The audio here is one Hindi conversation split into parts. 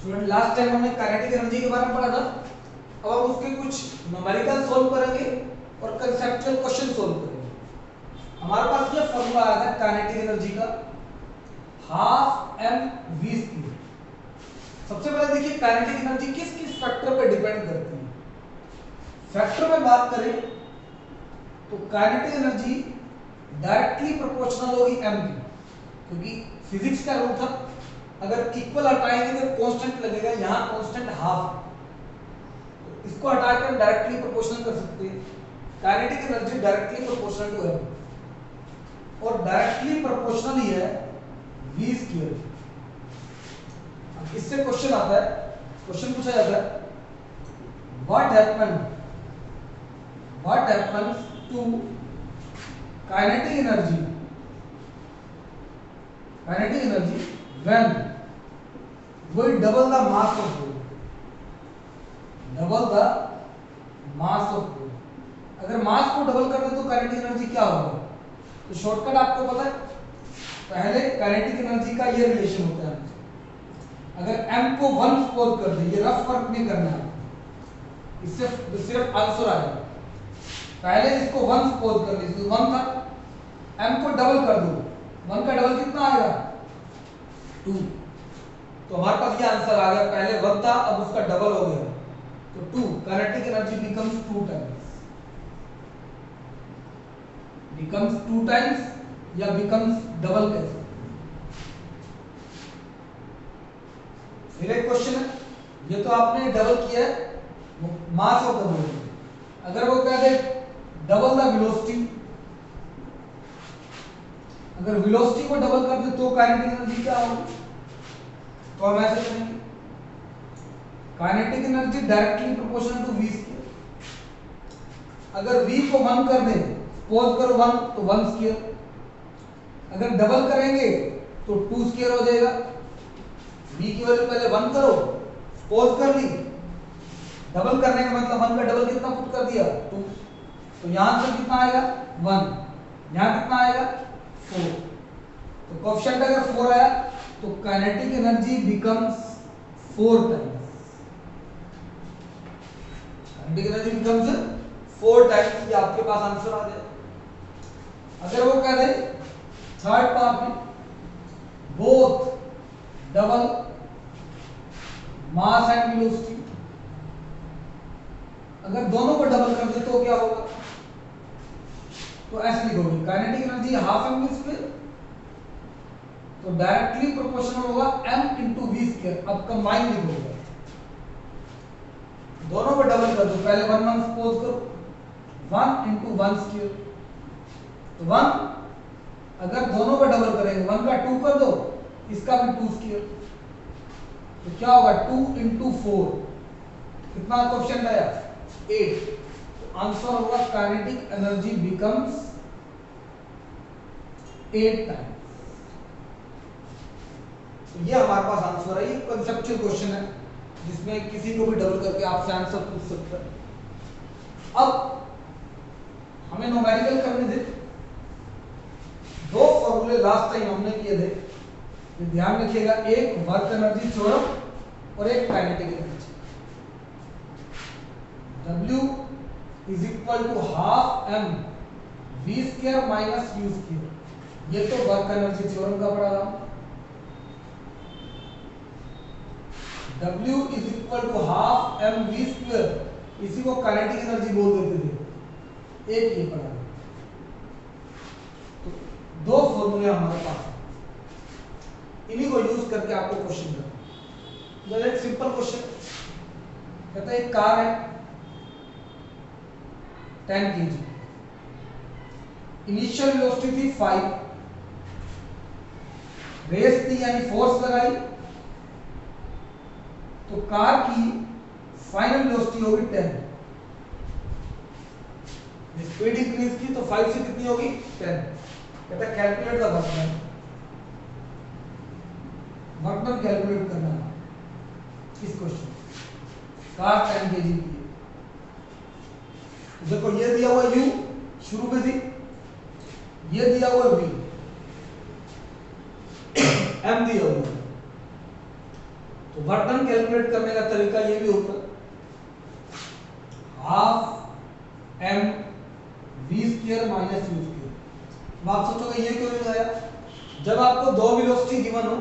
स्टूडेंट लास्ट टाइम हमने काइनेटिक एनर्जी के बारे में पढ़ा था। अब हम उसके कुछ न्यूमेरिकल सोल्व करेंगे और कंसेप्चुअल क्वेश्चन सोल्व करेंगे। हमारे पास ये फॉर्मूला आया था काइनेटिक एनर्जी का, हाफ एम वी स्क्वायर। सबसे पहले देखिए काइनेटिक एनर्जी किस किस फैक्टर पर डिपेंड करती है। फैक्टर में बात करें तो काइनेटिक एनर्जी डायरेक्टली प्रोपोर्शनल होगी एम की, क्योंकि फिजिक्स का रूल था अगर इक्वल हटाएंगे तो कांस्टेंट लगेगा, यहां कांस्टेंट हाफ, तो इसको हटाकर हम डायरेक्टली प्रोपोर्शनल कर सकते हैं। Kinetic energy directly proportional to m और डायरेक्टली प्रोपोर्शनल ही है वी स्क्वायर। अब इससे क्वेश्चन आता है, क्वेश्चन पूछा जाता है what happens to kinetic energy when we double the mass of ball, अगर मास को डबल कर दे तो काइनेटिक एनर्जी क्या होगा? तो शॉर्टकट आपको पता है, पहले काइनेटिक एनर्जी का ये रिलेशन होता है, अगर m को 1 सपोज कर दे, ये रफ वर्क नहीं करना है, इससे सिर्फ आंसर आएगा। पहले इसको 1 सपोज कर लीजिए, 1 था, m को डबल कर दो, 1 का डबल कितना आएगा? 2। तो हमारे पास ये आंसर आ गया, पहले 1 था अब उसका डबल हो गया, तो 2। काइनेटिक एनर्जी बिकम्स 2 टाइम्स या बिकम्स डबल कैसे? फिर एक क्वेश्चन है, ये तो आपने डबल किया है मास ऑफ द बॉडी, अगर वो कह दे डबल द वेलोसिटी, अगर वेलोसिटी को डबल कर दे तो काइनेटिक एनर्जी क्या होगी? तो हम ऐसे करेंगे, kinetic energy directly proportional to v square. अगर v को 1 कर दे, सपोज करो 1 तो 1 स्क्वायर, अगर डबल करेंगे तो 2 स्क्वायर हो जाएगा। v की वैल्यू पहले 1 करो, सपोज कर ली, डबल करने का मतलब 1 का डबल कितना पुट कर दिया? 2। तो यहां से कितना आएगा? 1, यहां कितना आएगा? 4। तो कोएफिशिएंट अगर 4 आया तो kinetic energy becomes 4 times, kinetic energy becomes 4 times. ये आपके पास आंसर आ जाए। अगर वो कह दे थर्ड पार्ट में both double mass and velocity, अगर दोनों को डबल कर दे तो क्या होगा? तो ऐसे लिखोगे kinetic energy half m v square, तो डायरेक्टली प्रोपोर्शनल होगा m इंटू वी स्क्वायर। अब कंबाइन लिखोगे, दोनों को डबल कर दो, पहले 1 1 सपोज करो, 1 इंटू 1 स्क्वायर, तो 1 अगर दोनों को डबल करेंगे, 1 का 2 कर दो, इसका भी 2 स्क्वायर, तो क्या होगा? 2 इंटू 4, कितना कोएफिशिएंट आया? 8। तो आंसर होगा काइनेटिक एनर्जी बिकम्स 8 टाइम्स। तो ये हमारे पास आंसर है। ये कंसेप्चुअल क्वेश्चन है जिसमें किसी को भी डबल करके आपसे आंसर पूछ सकते हैं। अब हमें न्यूमेरिकल करने दे, 2 फॉर्मूले लास्ट टाइम हमने किए थे, तो ध्यान रखिएगा, एक वर्क एनर्जी थ्योरम और एक kinetic energy. W is equal to half m v square minus u square, ये तो वर्क एनर्जी थ्योरम का पढ़ा था। W is equal to half m v square, इसी को काइनेटिक एनर्जी बोल देते थे, एक ये पढ़ा। तो 2 फॉर्मूले हमारे पास, इन्हीं को यूज करके आपको क्वेश्चन करना है। एक सिंपल क्वेश्चन कहता है, एक कार है 10 kg, इनिशियल वेलोसिटी थी 5, रेस थी यानी फोर्स लगाई, तो कार की फाइनल वेलोसिटी होगी 10। स्पीड इंक्रीज की तो 5 से कितनी होगी? 10। कहता है calculate the work done, work done calculate करना है इस क्वेश्चन। कार 10 kg की है, देखो ये दिया हुआ u शुरू में थी, ये दिया हुआ v, m दिया हुआ, तो वर्क डन कैलकुलेट करने का तरीका ये भी होता है, half m v square minus u square. अब आप सोचोगे ये क्यों नहीं आया? जब आपको दो वेलोसिटी गिवन हो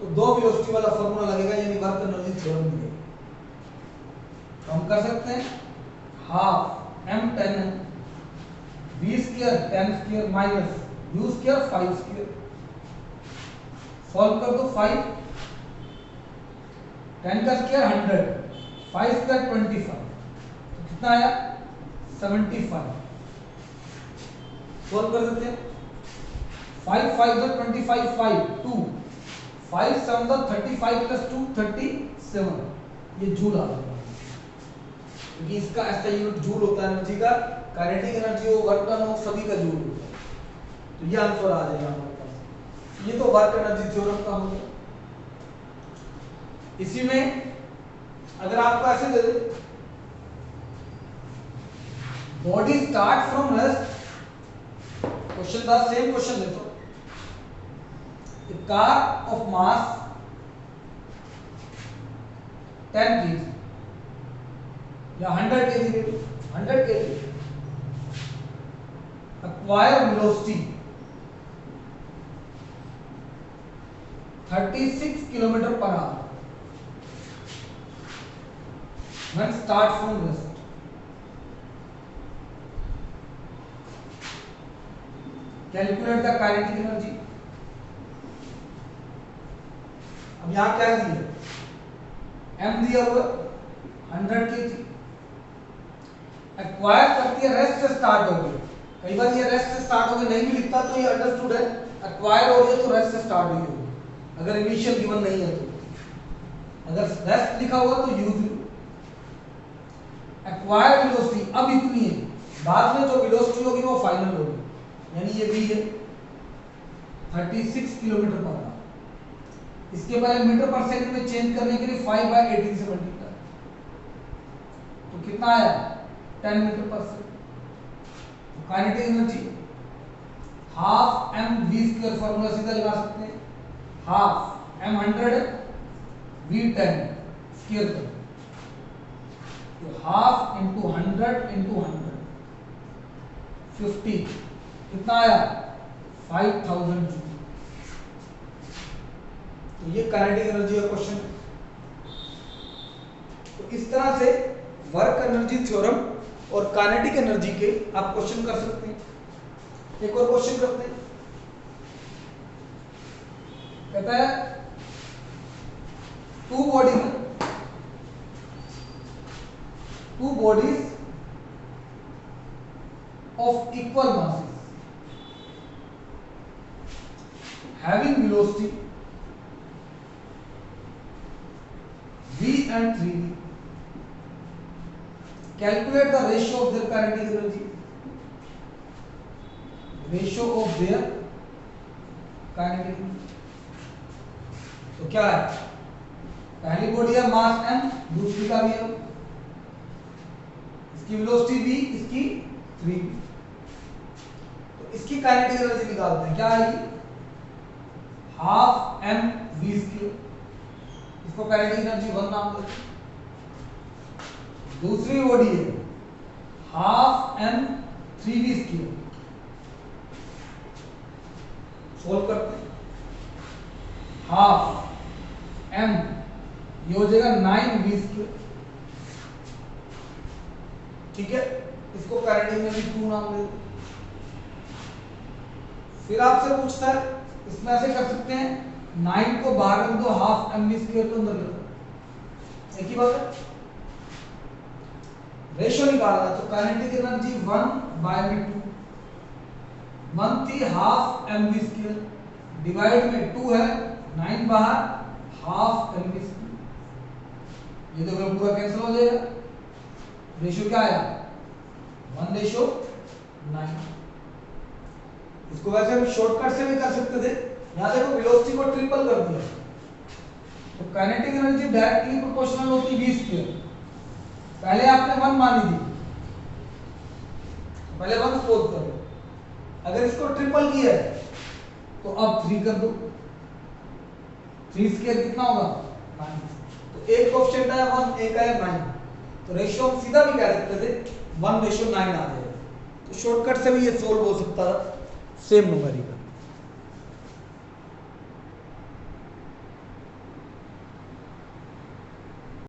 तो दो वेलोसिटी वाला फॉर्मूला लगेगा, यानी वर्क एनर्जी थ्योरम मिलेगा। तो हम कर सकते हैं half m ten v square ten square minus u square 5 square. Solve कर दो, 5 10 का स्क्वायर 100, 5 स्क्वायर 25, तो कितना आया 75। सॉल्व कर सकते हैं, 5 5 द 25 5 2 5 7 द 35 प्लस 2 37, ये जूल आ जाएगा क्योंकि इसका ऐसा यूनिट जूल होता है एनर्जी का, काइनेटिक एनर्जी हो वर्क डन हो सभी का जूल होता है। तो ये आंसर आ जाएगा हमारे पास। ये तो वर्क एनर्जी थ्योरम का हो गया। इसी में अगर आपको ऐसे दे दे body start from rest, question था सेम क्वेश्चन देखो, a car of mass 10 kg या 100 kg, 100 kg acquire velocity 36 km per hour when start from rest। Calculate the kinetic energy. अब यहां क्या दिया, m दिया हुआ 100 kg, एक्वायर करती है रेस्ट से स्टार्ट हो गई। कई बार ये रेस्ट से स्टार्ट हो गई नहीं भी लिखता तो ये अंडरस्टूड है, एक्वायर हो रही है तो रेस्ट से स्टार्ट हुई होगी, अगर इनिशियल गिवन नहीं है तो। अगर रेस्ट लिखा हुआ तो यूज एक्वायर वेलोसिटी अब इतनी है, बाद में जो वेलोसिटी होगी वो फाइनल होगी, यानी ये v है 36 किलोमीटर पर आवर। इसके पहले मीटर पर सेकंड में चेंज करने के लिए 5/18 से मल्टीप्लाई, तो कितना आया 10 metre per second. Kinetic energy half m v square, formula सीधा लगा सकते हैं, हाफ m 100 v 10 स्क्वायर कर, तो हाफ इंटू 100 इंटू 100 50, कितना आया 5000 जूल। तो ये काइनेटिक एनर्जी का क्वेश्चन। तो इस तरह से वर्क एनर्जी थ्योरम और काइनेटिक एनर्जी के आप क्वेश्चन कर सकते हैं। एक और क्वेश्चन करते हैं, कहता है two bodies of equal masses having velocity v and 3v, calculate the ratio of their kinetic energy, ratio of their kinetic energy। तो क्या है, पहली बॉडी है मास m, दूसरी का भी है, इसकी वेलोसिटी v, इसकी 3v, इसकी काइनेटिक एनर्जी निकालते हैं, क्या आएगी हाफ एम वी स्क्वायर, इसको काइनेटिक एनर्जी 1 नाम देते हैं। दूसरी बॉडी है half M 3v square, solve करते हैं, हाफ एम ये हो जाएगा 9v स्क्वायर, ठीक है, इसको काइनेटिक एनर्जी 2 नाम देते हैं। फिर आपसे पूछता है, इसमें ऐसे कर सकते हैं 9 को बाहर रख दो, हाफ एम वी स्क्वायर को अंदर रख दो, एक ही बात है। रेशियो निकालना है तो काइनेटिक एनर्जी 1/2, 1 थी half m v square, divide में 2 है, 9 बाहर, हाफ एम वी स्क्वायर, ये तो पूरा कैंसिल हो जाएगा। रेशियो क्या आया 1:9। इसको वैसे हम शॉर्टकट से भी कर सकते थे, यहां देखो वेलोसिटी को ट्रिपल कर दिया, तो काइनेटिक एनर्जी डायरेक्टली प्रोपोर्शनल होती v स्क्वायर। पहले आपने 1 मानी थी, पहले 1 सपोज करो, अगर इसको ट्रिपल किया है तो अब 3 कर दो, 3 स्क्वायर कितना होगा 9। तो एक कोएफिशिएंट आया 1, एक आया 9, तो रेशियो हम सीधा भी कह सकते थे 1:9 आ जाएगा। तो शॉर्टकट से भी ये सोल्व हो सकता था सेम न्यूमेरिकल।